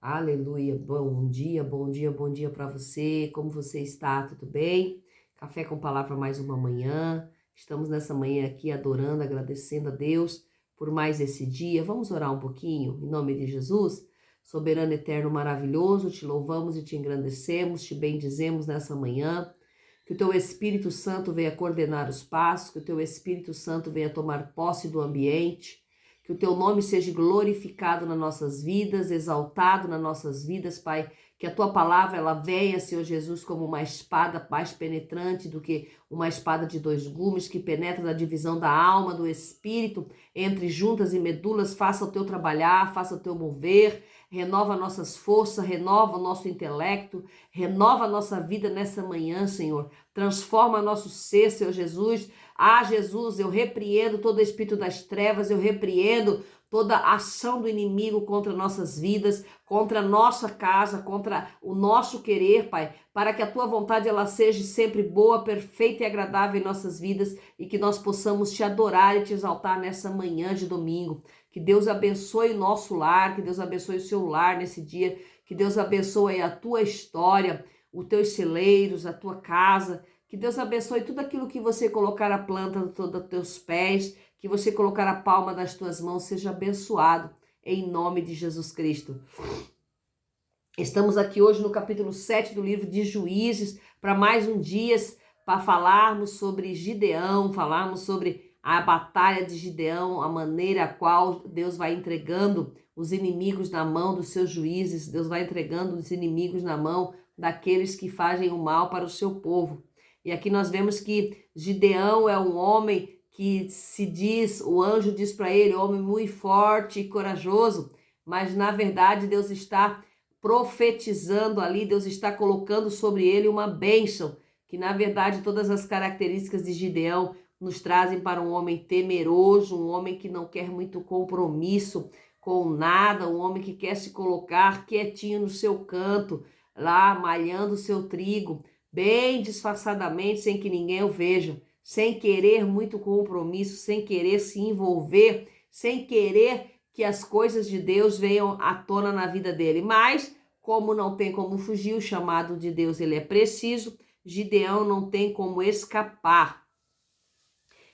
Aleluia. Bom dia, bom dia, bom dia para você. Como você está? Tudo bem? Café com palavra mais uma manhã. Estamos nessa manhã aqui adorando, agradecendo a Deus por mais esse dia. Vamos orar um pouquinho em nome de Jesus? Soberano, eterno, maravilhoso, te louvamos e te engrandecemos, te bendizemos nessa manhã. Que o teu Espírito Santo venha coordenar os passos, que o teu Espírito Santo venha tomar posse do ambiente. Que o teu nome seja glorificado nas nossas vidas, exaltado nas nossas vidas, Pai. Que a tua palavra ela venha, Senhor Jesus, como uma espada mais penetrante do que uma espada de dois gumes, que penetra na divisão da alma, do espírito, entre juntas e medulas. Faça o teu trabalhar, faça o teu mover, renova nossas forças, renova o nosso intelecto, renova a nossa vida nessa manhã, Senhor. Transforma nosso ser, Senhor Jesus. Ah, Jesus, eu repreendo todo espírito das trevas, eu repreendo toda ação do inimigo contra nossas vidas, contra a nossa casa, contra o nosso querer, Pai, para que a tua vontade ela seja sempre boa, perfeita e agradável em nossas vidas e que nós possamos te adorar e te exaltar nessa manhã de domingo. Que Deus abençoe o nosso lar, que Deus abençoe o seu lar nesse dia, que Deus abençoe a tua história, os teus celeiros, a tua casa. Que Deus abençoe tudo aquilo que você colocar a planta dos teus pés, que você colocar a palma das tuas mãos, seja abençoado, em nome de Jesus Cristo. Estamos aqui hoje no capítulo 7 do livro de Juízes, para mais um dia, para falarmos sobre Gideão, falarmos sobre a batalha de Gideão, a maneira a qual Deus vai entregando os inimigos na mão dos seus juízes, Deus vai entregando os inimigos na mão daqueles que fazem o mal para o seu povo. E aqui nós vemos que Gideão é um homem que se diz, o anjo diz para ele, homem muito forte e corajoso, mas na verdade Deus está profetizando ali, Deus está colocando sobre ele uma bênção, que na verdade todas as características de Gideão nos trazem para um homem temeroso, um homem que não quer muito compromisso com nada, um homem que quer se colocar quietinho no seu canto, lá malhando o seu trigo, bem disfarçadamente, sem que ninguém o veja, sem querer muito compromisso, sem querer se envolver, sem querer que as coisas de Deus venham à tona na vida dele. Mas, como não tem como fugir, o chamado de Deus ele é preciso, Gideão não tem como escapar.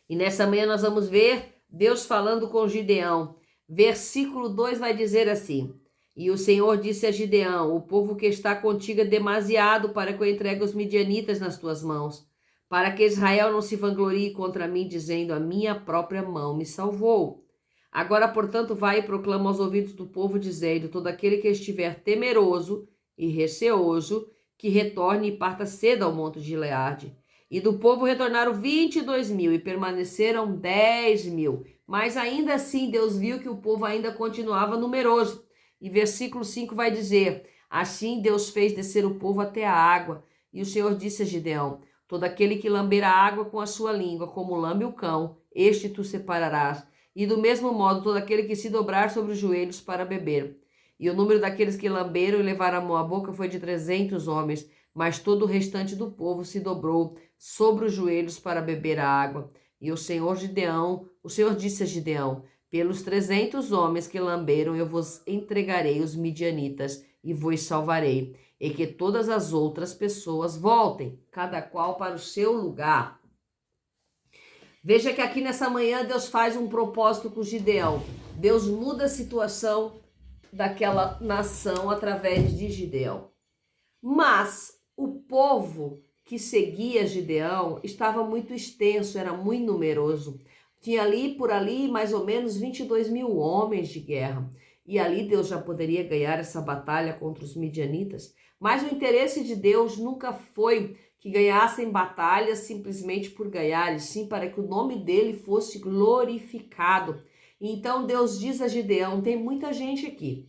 E nessa manhã nós vamos ver Deus falando com Gideão. Versículo 2 vai dizer assim: E o Senhor disse a Gideão, o povo que está contigo é demasiado para que eu entregue os midianitas nas tuas mãos, para que Israel não se vanglorie contra mim, dizendo, a minha própria mão me salvou. Agora, portanto, vai e proclama aos ouvidos do povo, dizendo, todo aquele que estiver temeroso e receoso, que retorne e parta cedo ao monte de Gileade. E do povo retornaram 22.000 e permaneceram 10.000. Mas ainda assim Deus viu que o povo ainda continuava numeroso. E versículo 5 vai dizer, assim Deus fez descer o povo até a água. E o Senhor disse a Gideão, todo aquele que lamber a água com a sua língua, como lambe o cão, este tu separarás. E do mesmo modo, todo aquele que se dobrar sobre os joelhos para beber. E o número daqueles que lamberam e levaram a mão à boca foi de 300 homens, mas todo o restante do povo se dobrou sobre os joelhos para beber a água. E o Senhor disse a Gideão, pelos 300 homens que lamberam eu vos entregarei os midianitas e vos salvarei, e que todas as outras pessoas voltem, cada qual para o seu lugar. Veja que aqui nessa manhã Deus faz um propósito com Gideão. Deus muda a situação daquela nação através de Gideão. Mas o povo que seguia Gideão estava muito extenso, era muito numeroso. Tinha ali, por ali, mais ou menos 22.000 homens de guerra. E ali Deus já poderia ganhar essa batalha contra os midianitas. Mas o interesse de Deus nunca foi que ganhassem batalhas simplesmente por ganhar, e sim para que o nome dele fosse glorificado. Então Deus diz a Gideão, tem muita gente aqui.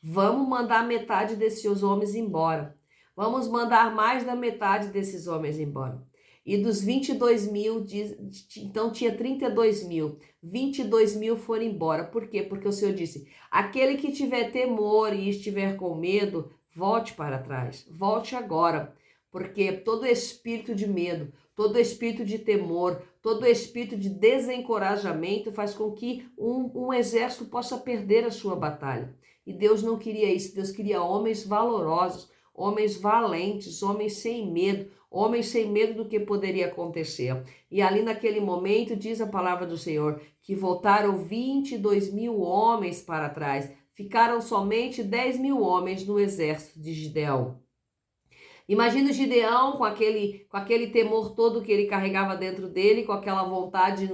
Vamos mandar metade desses homens embora. Vamos mandar mais da metade desses homens embora. E dos 22.000, então tinha 32.000. 22.000 foram embora. Por quê? Porque o Senhor disse, aquele que tiver temor e estiver com medo, volte para trás. Volte agora. Porque todo espírito de medo, todo espírito de temor, todo espírito de desencorajamento faz com que um exército possa perder a sua batalha. E Deus não queria isso, Deus queria homens valorosos, homens valentes, homens sem medo do que poderia acontecer. E ali naquele momento, diz a palavra do Senhor, que voltaram 22.000 homens para trás, ficaram somente 10.000 homens no exército de Gideão. Imagina o Gideão com aquele temor todo que ele carregava dentro dele, com aquela vontade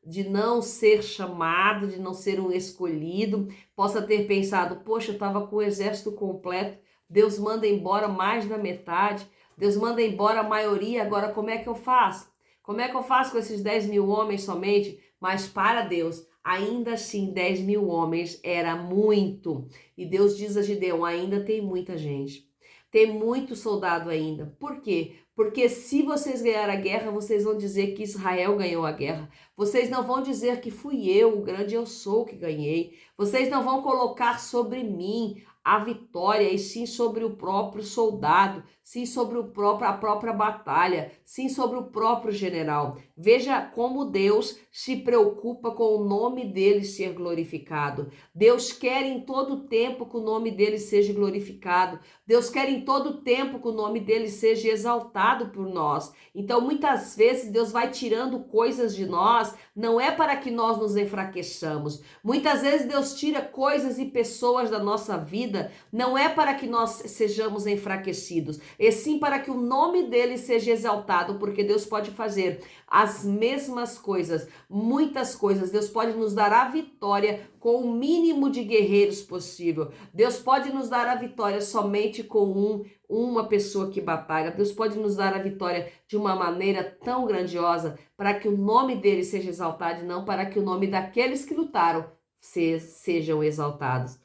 de não ser chamado, de não ser um escolhido, possa ter pensado, poxa, eu estava com o exército completo, Deus manda embora mais da metade, Deus manda embora a maioria, agora como é que eu faço? Como é que eu faço com esses 10.000 homens somente? Mas para Deus, ainda assim 10.000 homens era muito. E Deus diz a Gideão, ainda tem muita gente. Tem muito soldado ainda. Por quê? Porque se vocês ganharem a guerra, vocês vão dizer que Israel ganhou a guerra. Vocês não vão dizer que fui eu, o grande eu sou, que ganhei. Vocês não vão colocar sobre mim a vitória, e sim sobre o próprio soldado, sim sobre a própria batalha, sim sobre o próprio general. Veja como Deus se preocupa com o nome dele ser glorificado. Deus quer em todo tempo que o nome dele seja glorificado. Deus quer em todo tempo que o nome dele seja exaltado por nós. Então, muitas vezes, Deus vai tirando coisas de nós, não é para que nós nos enfraqueçamos. Muitas vezes, Deus tira coisas e pessoas da nossa vida, não é para que nós sejamos enfraquecidos, e sim para que o nome dele seja exaltado, porque Deus pode fazer as mesmas coisas, muitas coisas. Deus pode nos dar a vitória com o mínimo de guerreiros possível. Deus pode nos dar a vitória somente com uma pessoa que batalha. Deus pode nos dar a vitória de uma maneira tão grandiosa para que o nome dele seja exaltado, e não para que o nome daqueles que lutaram sejam exaltados.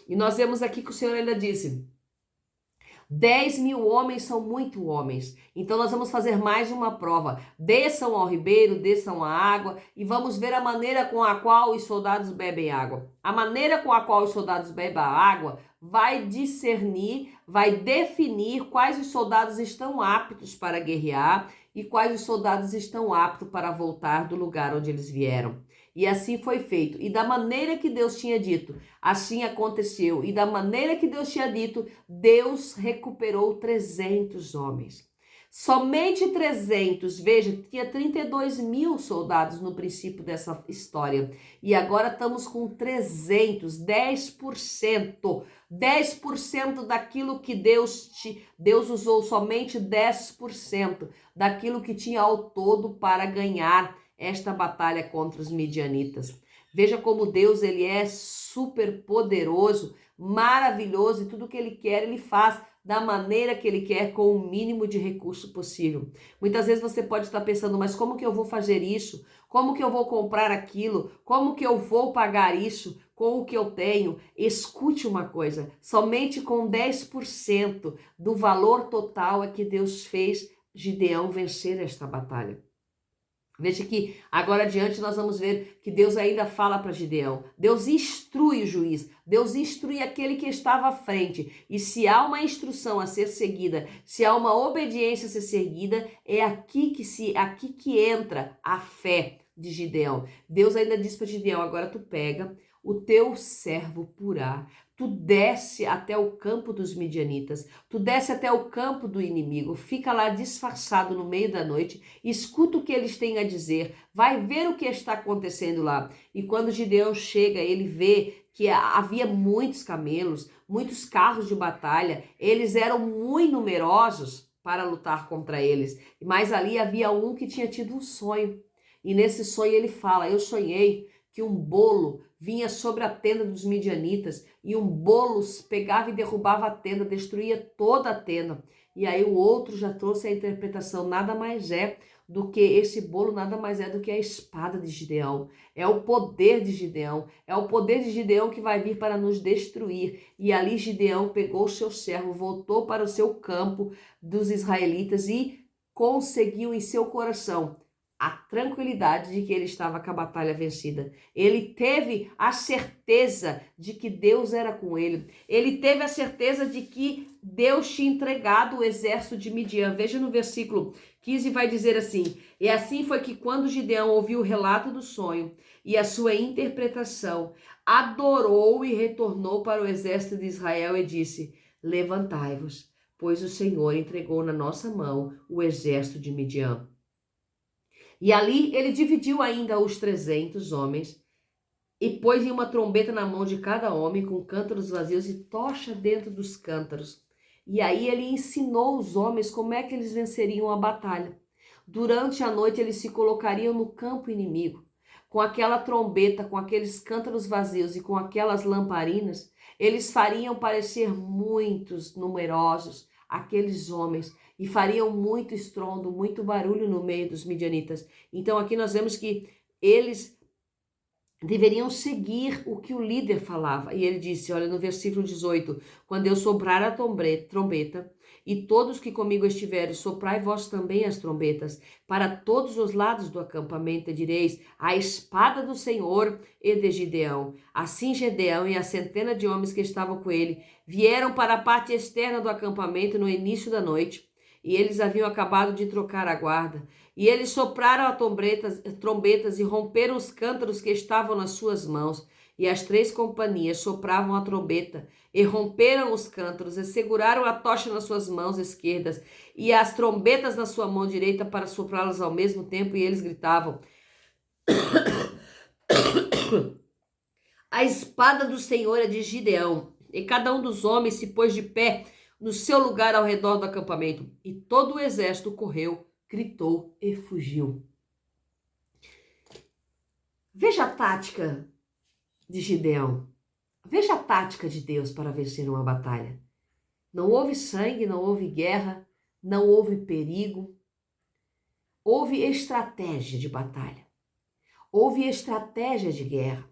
E nós vemos aqui que o Senhor ainda disse, 10.000 homens são muito homens. Então nós vamos fazer mais uma prova. Desçam ao ribeiro, desçam a água e vamos ver a maneira com a qual os soldados bebem água. A maneira com a qual os soldados bebem a água vai discernir, vai definir quais os soldados estão aptos para guerrear e quais os soldados estão aptos para voltar do lugar onde eles vieram. E assim foi feito. E da maneira que Deus tinha dito, assim aconteceu. E da maneira que Deus tinha dito, Deus recuperou 300 homens. Somente 300, veja, tinha 32.000 soldados no princípio dessa história. E agora estamos com 300, 10%. 10% daquilo que Deus usou, somente 10% daquilo que tinha ao todo para ganhar esta batalha contra os midianitas. Veja como Deus, ele é super poderoso, maravilhoso, e tudo que ele quer, ele faz da maneira que ele quer, com o mínimo de recurso possível. Muitas vezes você pode estar pensando, mas como que eu vou fazer isso? Como que eu vou comprar aquilo? Como que eu vou pagar isso com o que eu tenho? Escute uma coisa, somente com 10% do valor total é que Deus fez Gideão vencer esta batalha. Veja que agora adiante nós vamos ver que Deus ainda fala para Gideão. Deus instrui o juiz, Deus instrui aquele que estava à frente. E se há uma instrução a ser seguida, se há uma obediência a ser seguida, é aqui que entra a fé de Gideão. Deus ainda diz para Gideão, agora tu pega o teu servo Purá, tu desce até o campo dos midianitas, tu desce até o campo do inimigo, fica lá disfarçado no meio da noite, escuta o que eles têm a dizer, vai ver o que está acontecendo lá. E quando Gideão chega, ele vê que havia muitos camelos, muitos carros de batalha, eles eram muito numerosos para lutar contra eles, mas ali havia um que tinha tido um sonho, e nesse sonho ele fala, eu sonhei que um bolo vinha sobre a tenda dos midianitas e um bolo pegava e derrubava a tenda, destruía toda a tenda. E aí o outro já trouxe a interpretação, nada mais é do que esse bolo, nada mais é do que a espada de Gideão. É o poder de Gideão, é o poder de Gideão que vai vir para nos destruir. E ali Gideão pegou o seu servo, voltou para o seu campo dos israelitas e conseguiu em seu coração a tranquilidade de que ele estava com a batalha vencida. Ele teve a certeza de que Deus era com ele. Ele teve a certeza de que Deus tinha entregado o exército de Midian. Veja no versículo 15, vai dizer assim: e assim foi que quando Gideão ouviu o relato do sonho e a sua interpretação, adorou e retornou para o exército de Israel e disse: levantai-vos, pois o Senhor entregou na nossa mão o exército de Midian. E ali ele dividiu ainda os 300 homens e pôs em uma trombeta na mão de cada homem com cântaros vazios e tocha dentro dos cântaros. E aí ele ensinou os homens como é que eles venceriam a batalha. Durante a noite eles se colocariam no campo inimigo. Com aquela trombeta, com aqueles cântaros vazios e com aquelas lamparinas, eles fariam parecer muitos, numerosos, aqueles homens, e fariam muito estrondo, muito barulho no meio dos midianitas. Então aqui nós vemos que eles deveriam seguir o que o líder falava. E ele disse, olha, no versículo 18, quando eu soprar a trombeta, e todos que comigo estiverem, soprai vós também as trombetas, para todos os lados do acampamento, e direis, a espada do Senhor e de Gideão. Assim Gideão e a centena de homens que estavam com ele vieram para a parte externa do acampamento no início da noite, e eles haviam acabado de trocar a guarda. E eles sopraram a trombetas e romperam os cântaros que estavam nas suas mãos. E as 3 companhias sopravam a trombeta e romperam os cântaros e seguraram a tocha nas suas mãos esquerdas e as trombetas na sua mão direita para soprá-las ao mesmo tempo. E eles gritavam: a espada do Senhor é de Gideão. E cada um dos homens se pôs de pé no seu lugar ao redor do acampamento. E todo o exército correu, gritou e fugiu. Veja a tática de Gideão. Veja a tática de Deus para vencer uma batalha. Não houve sangue, não houve guerra, não houve perigo. Houve estratégia de batalha. Houve estratégia de guerra.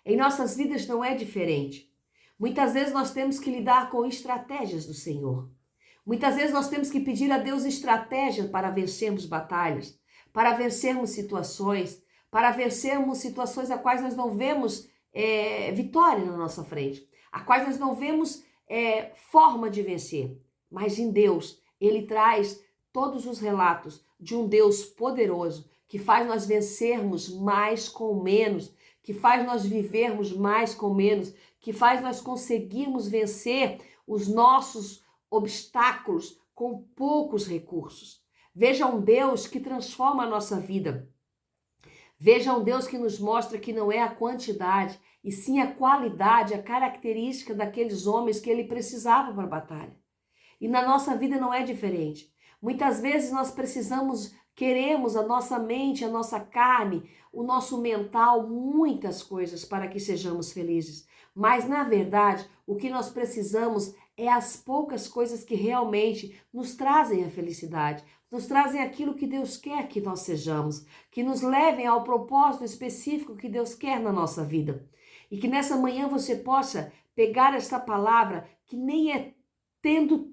Em nossas vidas não é diferente. Muitas vezes nós temos que lidar com estratégias do Senhor. Muitas vezes nós temos que pedir a Deus estratégia para vencermos batalhas, para vencermos situações, a quais nós não vemos vitória na nossa frente, a quais nós não vemos forma de vencer. Mas em Deus, Ele traz todos os relatos de um Deus poderoso que faz nós vencermos mais com menos, que faz nós vivermos mais com menos, que faz nós conseguirmos vencer os nossos obstáculos com poucos recursos. Veja um Deus que transforma a nossa vida. Veja um Deus que nos mostra que não é a quantidade, e sim a qualidade, a característica daqueles homens que ele precisava para a batalha. E na nossa vida não é diferente. Muitas vezes nós queremos a nossa mente, a nossa carne, o nosso mental, muitas coisas para que sejamos felizes. Mas, na verdade, o que nós precisamos é as poucas coisas que realmente nos trazem a felicidade, nos trazem aquilo que Deus quer que nós sejamos, que nos levem ao propósito específico que Deus quer na nossa vida. E que nessa manhã você possa pegar essa palavra que nem é tendo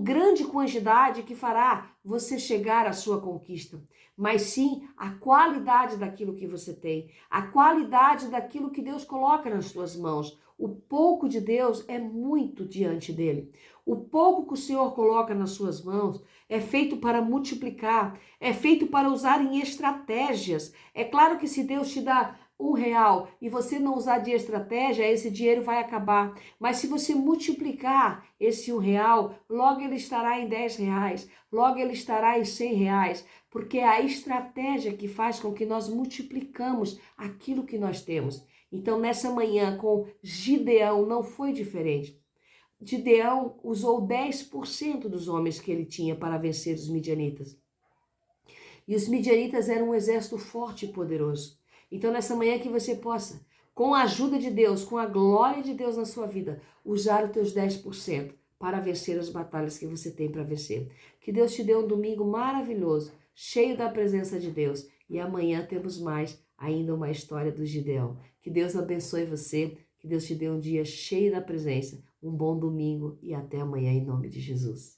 grande quantidade que fará você chegar à sua conquista, mas sim a qualidade daquilo que você tem, a qualidade daquilo que Deus coloca nas suas mãos. O pouco de Deus é muito diante dele. O pouco que o Senhor coloca nas suas mãos é feito para multiplicar, é feito para usar em estratégias. É claro que se Deus te dá R$1 e você não usar de estratégia, esse dinheiro vai acabar. Mas se você multiplicar esse R$1, logo ele estará em R$10, logo ele estará em R$100, porque é a estratégia que faz com que nós multiplicamos aquilo que nós temos. Então, nessa manhã, com Gideão, não foi diferente. Gideão usou 10% dos homens que ele tinha para vencer os midianitas. E os midianitas eram um exército forte e poderoso. Então, nessa manhã que você possa, com a ajuda de Deus, com a glória de Deus na sua vida, usar os teus 10% para vencer as batalhas que você tem para vencer. Que Deus te dê um domingo maravilhoso, cheio da presença de Deus. E amanhã temos ainda uma história do Gideão. Que Deus abençoe você, que Deus te dê um dia cheio da presença. Um bom domingo e até amanhã em nome de Jesus.